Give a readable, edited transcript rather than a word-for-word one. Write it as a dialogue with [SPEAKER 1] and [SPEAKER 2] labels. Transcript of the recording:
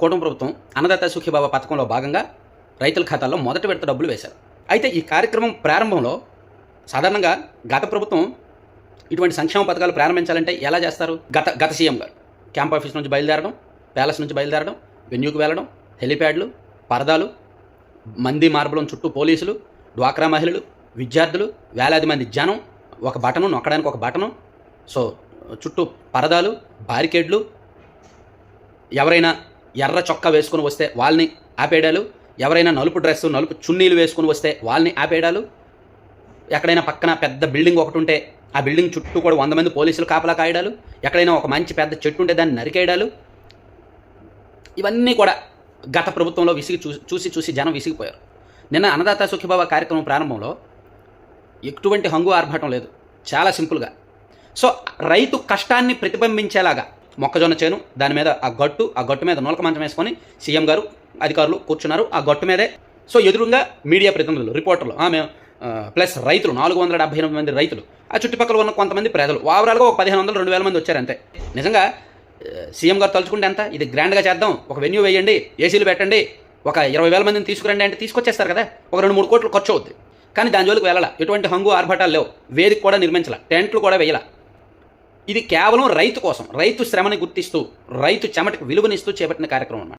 [SPEAKER 1] కూటమి ప్రభుత్వం అన్నదాత సుఖీభావ పథకంలో భాగంగా రైతుల ఖాతాల్లో మొదటి విడత డబ్బులు వేశారు. అయితే ఈ కార్యక్రమం ప్రారంభంలో సాధారణంగా గత ప్రభుత్వం ఇటువంటి సంక్షేమ పథకాలు ప్రారంభించాలంటే ఎలా చేస్తారు? గత సీఎం గారు క్యాంప్ ఆఫీస్ నుంచి బయలుదేరడం, ప్యాలెస్ నుంచి బయలుదేరడం, వెన్యూకి వెళ్ళడం, హెలిప్యాడ్లు, పరదాలు, మంది మార్బలం చుట్టూ పోలీసులు, డ్వాక్రా మహిళలు, విద్యార్థులు, వేలాది మంది జనం, ఒక బటను నొక్కడానికి ఒక బటను, సో చుట్టూ పరదాలు, బారికేడ్లు, ఎవరైనా ఎర్ర చొక్కా వేసుకుని వస్తే వాళ్ళని ఆపేయడాలు, ఎవరైనా నలుపు డ్రెస్సు నలుపు చున్నీలు వేసుకుని వస్తే వాళ్ళని ఆపేయడాలు, ఎక్కడైనా పక్కన పెద్ద బిల్డింగ్ ఒకటి ఉంటే ఆ బిల్డింగ్ చుట్టూ కూడా 100 మంది పోలీసులు కాపలా కాయడాలు, ఎక్కడైనా ఒక మంచి పెద్ద చెట్టు ఉంటే దాన్ని నరికేయడాలు, ఇవన్నీ కూడా గత ప్రభుత్వంలో చూసి జనం విసిగిపోయారు. నిన్న అన్నదాత సుఖీభావ కార్యక్రమం ప్రారంభంలో ఎటువంటి హంగు ఆర్భాటం లేదు, చాలా సింపుల్గా. సో రైతు కష్టాన్ని ప్రతిబింబించేలాగా మొక్కజొన్న చేను, దాని మీద ఆ గట్టు మీద నూలక మంచం వేసుకొని సీఎం గారు అధికారులు కూర్చున్నారు. ఆ గట్టు మీదే సో ఎదురుగా మీడియా ప్రతినిధులు, రిపోర్టర్లు, మేము ప్లస్ రైతులు 478 మంది రైతులు, ఆ చుట్టుపక్కల ఉన్న కొంతమంది ప్రజలు, ఓవరాల్గా ఒక 1500-2000 మంది వచ్చారు అంతే. నిజంగా సీఎం గారు తలుచుకుంటే ఎంత ఇది గ్రాండ్గా చేద్దాం, ఒక వెన్యూ వేయండి, ఏసీలు పెట్టండి, ఒక 20,000 మందిని తీసుకురండి అంటే తీసుకొచ్చేస్తారు కదా, ఒక 2-3 కోట్లు ఖర్చు అవుద్ది. కానీ దాని జోలికి వెళ్ళాల, ఎటువంటి హంగు ఆర్భాటాలు లేవు, వేదిక కూడా నిర్మించాల, టెంట్లు కూడా వేయాల. ఇది కేవలం రైతు కోసం, రైతు శ్రమని గుర్తిస్తూ, రైతు చెమటకు విలువనిస్తూ చేపట్టిన కార్యక్రమం అన్నమాట.